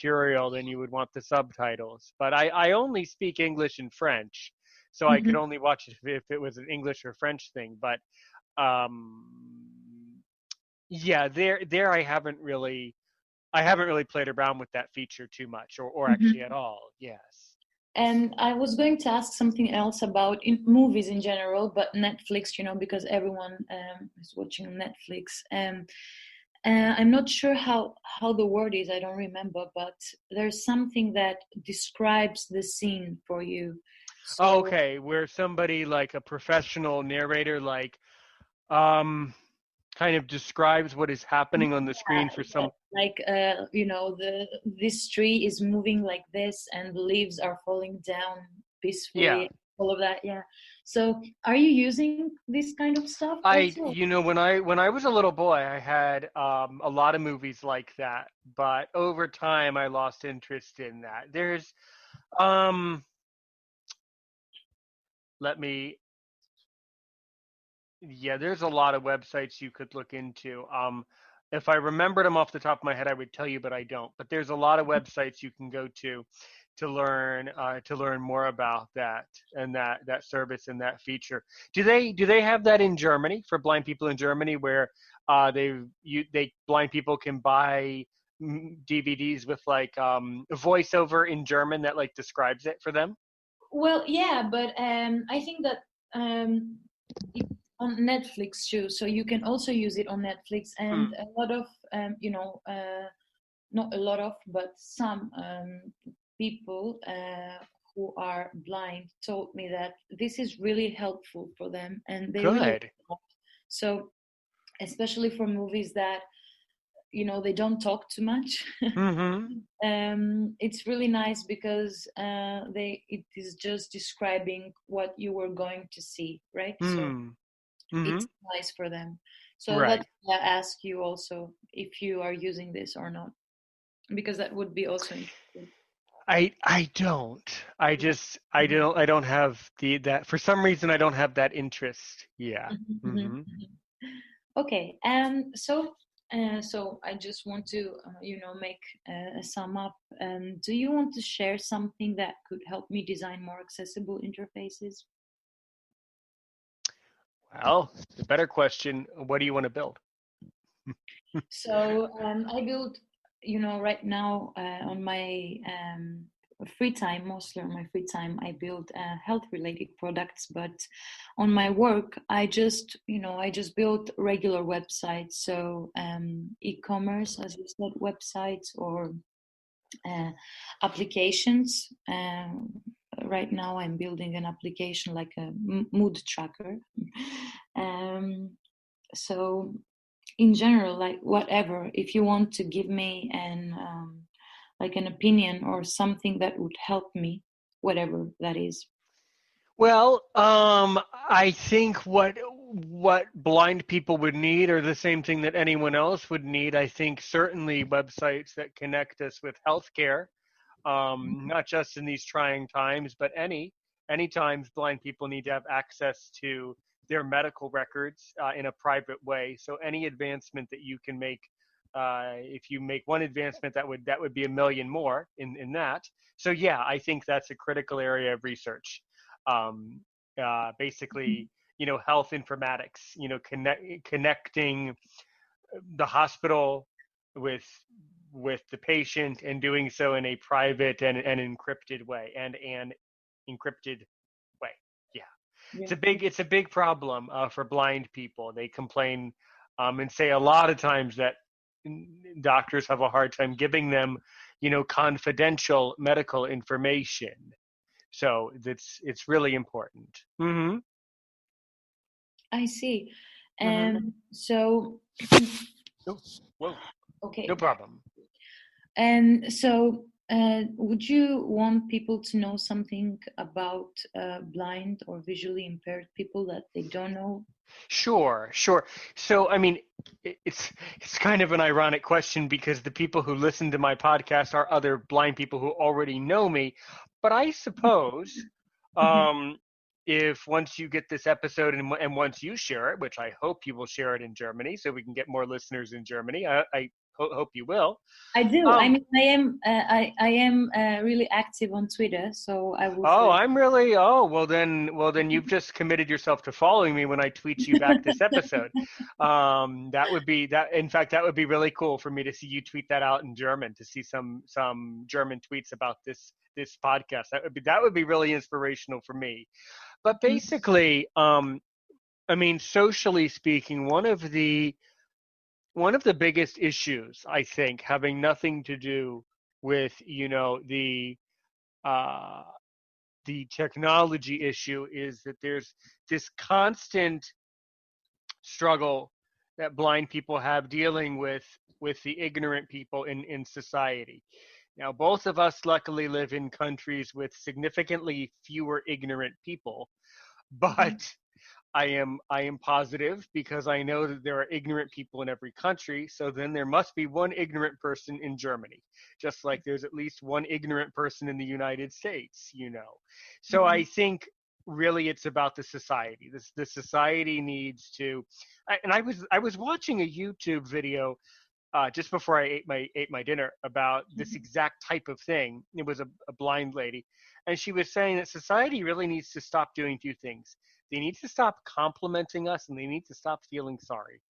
material, then you would want the subtitles. But I only speak English and French, so I could Mhm. only watch it if it was an English or French thing. But yeah, there I haven't really played around with that feature too much, or actually at Mhm. all. Yes. And I was going to ask something else about movies in general, but Netflix, because everyone is watching Netflix. I'm not sure how the word is. I don't remember, but there's something that describes the scene for you. Oh, So okay, where somebody like a professional narrator, like um, kind of describes what is happening on the screen for some. like the this tree is moving like this, and the leaves are falling down Yeah, peacefully. All of that, yeah. So, are you using this kind of stuff also? when I was a little boy, I had a lot of movies like that, but over time I lost interest in that. Um, let me Yeah, there's a lot of websites you could look into. If I remembered them off the top of my head, I would tell you, but I don't. But there's a lot of websites you can go to learn more about that and that service and that feature. Do they have that in Germany for blind people in Germany, where they blind people can buy DVDs with like voiceover in German that like describes it for them? Well, yeah, but I think that it's on Netflix too, so you can also use it on Netflix. And Hmm. a lot of, not a lot of, but some people who are blind told me that this is really helpful for them, and they really Good. like it. So, especially for movies that they don't talk too much. Mm-hmm. It's really nice because it is just describing what you were going to see, right? So Hmm. Mm-hmm. it's nice for them. So that's Right. why I ask you also if you are using this or not, because that would be also interesting. I don't. Yeah. I don't have that for some reason I don't have that interest. Yeah. Mhm, mhm, Hmm. mhm. Okay. So I just want to, make a sum up. Do you want to share something that could help me design more accessible interfaces? Well, the better question, what do you want to build? So I build, right now on my free time, mostly on my free time, I build health-related products. But on my work, I just build regular websites. So e-commerce, as you said, websites or uh, applications. Right now, I'm building an application like a mood tracker. um, so in general, like whatever, if you want to give me an opinion or something that would help me, whatever that is. Well, I think what blind people would need are the same thing that anyone else would need. I think certainly websites that connect us with healthcare, not just in these trying times, but any times blind people need to have access to their medical records in a private way. So any advancement that you can make, if you make one advancement, that would be a million more in that. So yeah, I think that's a critical area of research. Um, Basically, health informatics, connecting the hospital with the patient and doing so in a private and encrypted way and an encrypted way. Yeah, Yeah. it's a big problem for blind people. They complain and say a lot of times that doctors have a hard time giving them confidential medical information. So it's really important. Mm-hmm. I see. Mm-hmm. So Oh, whoa, no okay. problem. And so would you want people to know something about blind or visually impaired people that they don't know? Sure, sure. So, I mean, it's kind of an ironic question because the people who listen to my podcast are other blind people who already know me. But I suppose Mhm. um, if once you get this episode and once you share it, which I hope you will share it in Germany, so we can get more listeners in Germany. I hope you will. I do. I Um, mean, I am really active on Twitter, so I will oh, say. I'm really. Oh, well then, you've just committed yourself to following me when I tweet you back this episode. That would be that. In fact, that would be really cool for me to see you tweet that out in German, to see some German tweets about this podcast. That would be really inspirational for me. But Mhm, basically, I mean, socially speaking, one of the biggest issues, I think, having nothing to do with uh, the technology issue, is that there's this constant struggle that blind people have dealing with the ignorant people in society. Now, both of us luckily live in countries with significantly fewer ignorant people, mhm, but I am positive, because I know that there are ignorant people in every country. So then there must be one ignorant person in Germany, just like there's at least one ignorant person in the United States. So I mhm, think really it's about the society. The society needs to. And I was watching a YouTube video just before I ate my dinner about this mhm, exact type of thing. It was a blind lady, and she was saying that society really needs to stop doing two things. They need to stop complimenting us, and they need to stop feeling sorry.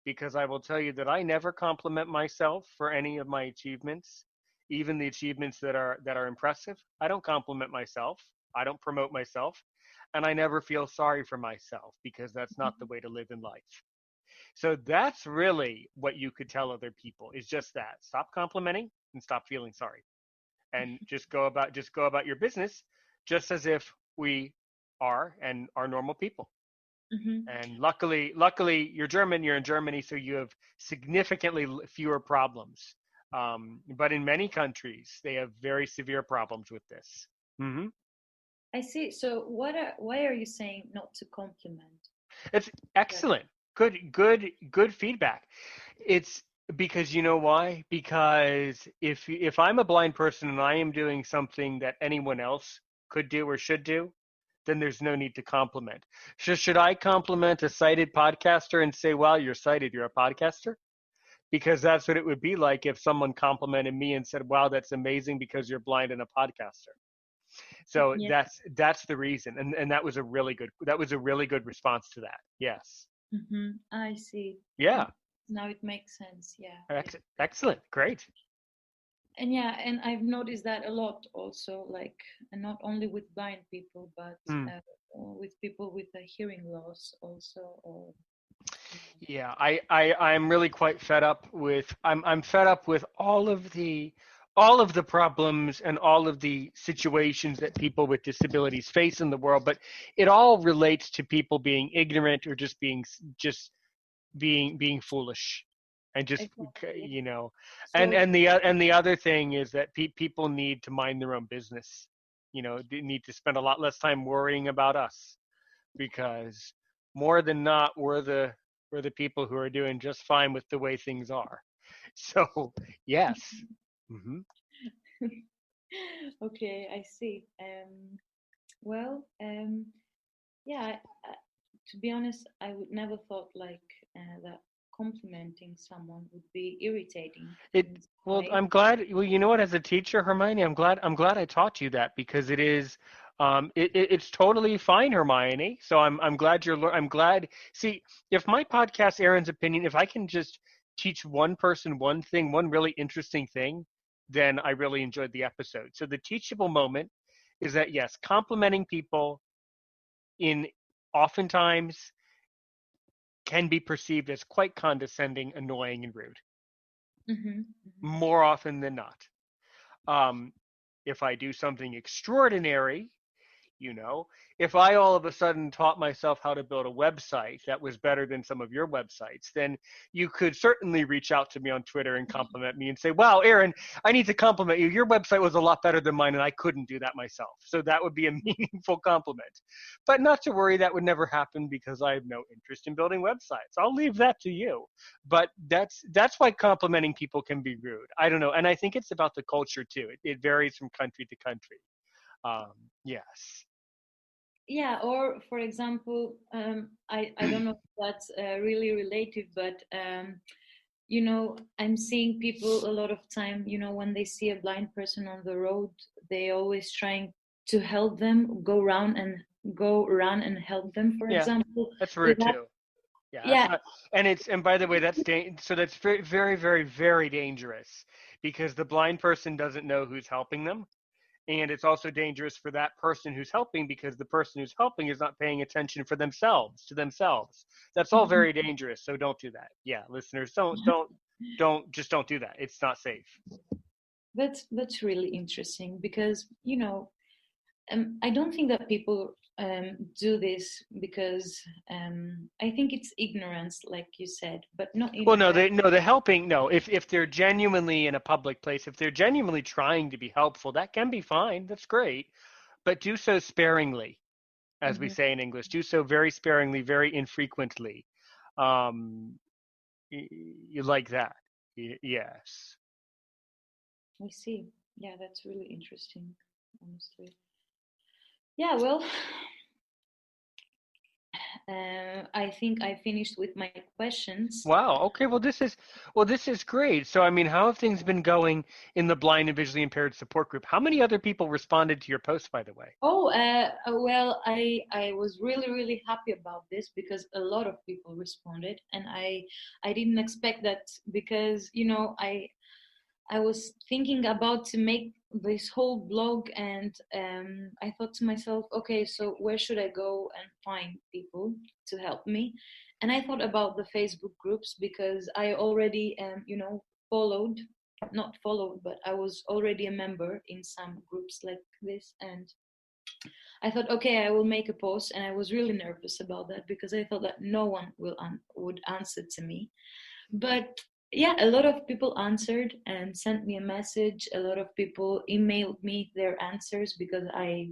Because I will tell you that I never compliment myself for any of my achievements, even the achievements that are impressive. I don't compliment myself. I don't promote myself, and I never feel sorry for myself, because that's not the way to live in life. So that's really what you could tell other people, is just that. Stop complimenting and stop feeling sorry. And just go about your business just as if we are normal people. mhm. And luckily you're in Germany, so you have significantly fewer problems. But in many countries, they have very severe problems with this. Hmm. I see. So, why are you saying not to compliment? It's That. excellent. Good feedback. It's because, you know why? Because if I'm a blind person and I am doing something that anyone else could do or should do, then there's no need to compliment. Should I compliment a sighted podcaster and say, "Wow, you're sighted, you're a podcaster"? Because that's what it would be like if someone complimented me and said, "Wow, that's amazing because you're blind and a podcaster." So Yeah. that's the reason, and that was a really good response to that. Yes. I see. Yeah. Now it makes sense. Yeah. Yeah. Excellent. Great. And yeah, and I've noticed that a lot also, like, and not only with blind people, but Hmm. with people with a hearing loss also. Or Yeah, I'm really quite fed up with I'm fed up with all of the problems and all of the situations that people with disabilities face in the world, but it all relates to people being ignorant, or just being foolish, and just exactly. you know and So and the other thing is that people need to mind their own business. They need to spend a lot less time worrying about us, because more than not, we're the people who are doing just fine with the way things are. So yes. Hmm. okay, I see. Well, yeah. To be honest, I would never thought like that complimenting someone would be irritating It in some Well, way. I'm glad. Well, you know what? As a teacher, Hermione, I'm glad I taught you that, because it is, it's totally fine, Hermione. So I'm glad I'm glad. See, if my podcast, Aaron's Opinion, if I can just teach one person one thing, one really interesting thing, then I really enjoyed the episode. So the teachable moment is that, yes, complimenting people in oftentimes can be perceived as quite condescending, annoying, and rude, Mm-hmm. more often than not. Um, if I do something extraordinary, you know, if I all of a sudden taught myself how to build a website that was better than some of your websites, then you could certainly reach out to me on Twitter and compliment me and say, "Wow, Aaron, I need to compliment you. Your website was a lot better than mine, and I couldn't do that myself." So that would be a meaningful compliment. But not to worry, that would never happen, because I have no interest in building websites. I'll leave that to you. But that's why complimenting people can be rude. I don't know, and I think it's about the culture too. It varies from country to country. Yes. Yeah, or for example, I don't know if that's really related, but I'm seeing people a lot of time, when they see a blind person on the road, they always trying to help them go run and help them, for Yeah, example, that's rude without. too. Yeah, that's Yeah. not, and by the way, so that's very, very, very, very dangerous because the blind person doesn't know who's helping them, and it's also dangerous for that person who's helping because the person who's helping is not paying attention for themselves to themselves. That's all Mhm. very dangerous. So don't do that. Yeah, listeners, just don't do that. It's not safe. That's really interesting because I don't think that people do this because I think it's ignorance, like you said, but not in Well, a no, bad. the helping, no. If they're genuinely in a public place, if they're genuinely trying to be helpful, that can be fine. That's great, but do so sparingly, as we Mhm. say in English. Do so very sparingly, very infrequently. Um, you like that? Yes. I see. Yeah, that's really interesting, honestly. Yeah, well, I think I finished with my questions. Wow. Okay. This is great. So, I mean, how have things been going in the blind and visually impaired support group? How many other people responded to your post, by the way? Oh, well, I was really really happy about this because a lot of people responded, and I didn't expect that because I was thinking about to make this whole blog, and I thought to myself, okay, so where should I go and find people to help me? And I thought about the Facebook groups because I already, followed, not followed, but I was already a member in some groups like this. And I thought, okay, I will make a post, and I was really nervous about that because I thought that no one would answer to me. But yeah, a lot of people answered and sent me a message. A lot of people emailed me their answers because I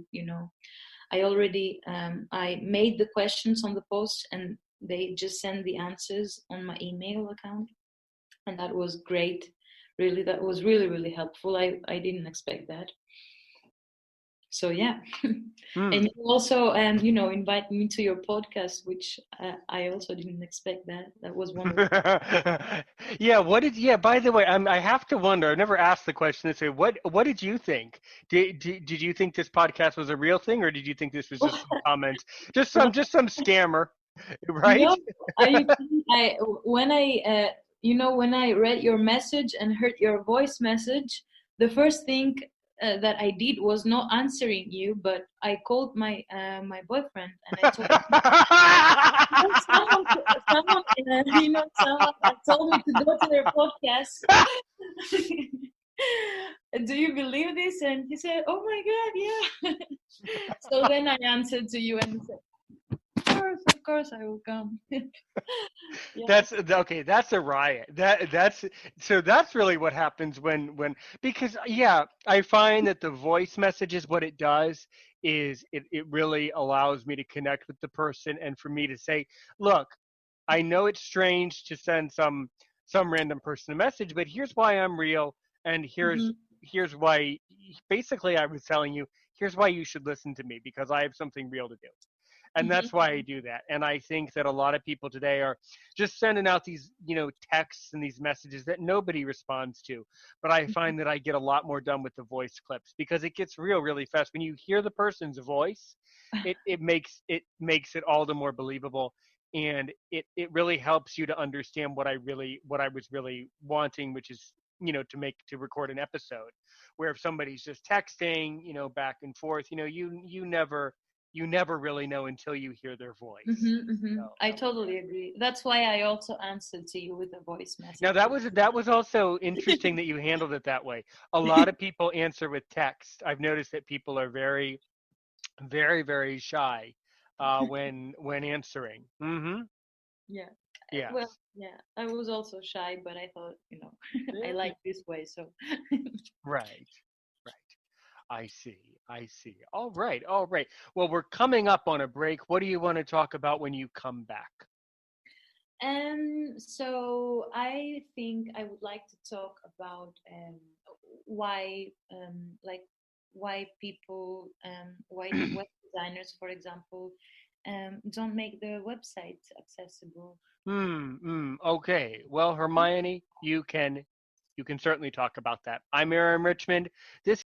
already I made the questions on the post, and they just sent the answers on my email account, and that was great. Really, that was really really helpful. I didn't expect that. So yeah. Hmm. And you also invite me to your podcast, which I also didn't expect. That was wonderful. Yeah, yeah, by the way, I have to wonder, I've never asked the question this way. What did you think? Did you think this podcast was a real thing or did you think this was just some comments? Just some scammer, right? No, I when when I read your message and heard your voice message, the first thing that I did was not answering you, but I called my boyfriend, and I told him, someone someone told me to go to their podcast. Do you believe this? And he said, "Oh my God, yeah." So then I answered to you and said, of course, I will come." Yeah. That's okay. That's a riot. That's really what happens when because yeah, I find that the voice messages what it does is it really allows me to connect with the person and for me to say, look, I know it's strange to send some random person a message, but here's why I'm real and Mhm. here's why basically I was telling you, here's why you should listen to me because I have something real to do. And that's why I Mhm. do that. And I think that a lot of people today are just sending out these, texts and these messages that nobody responds to. But I Mhm. find that I get a lot more done with the voice clips because it gets real really fast. When you hear the person's voice, it makes it all the more believable. And it really helps you to understand what I was really wanting, which is to record an episode where if somebody's just texting back and forth you never really know until you hear their voice. So I totally agree. That's why I also answered to you with a voice now message. that was also interesting that you handled it that way. A lot of people answer with text. I've noticed that people are very, very, very shy when answering. Yeah. Well, Yes. yeah. I was also shy, but I thought, I Yeah, like this way. So, right. Right. I see. I see. All right. All right. Well, we're coming up on a break. What do you want to talk about when you come back? so I think I would like to talk about why, like, why people, why web designers, for example, don't make the website accessible. Okay. Well, Hermione, you can certainly talk about that. I'm Aaron Richmond. This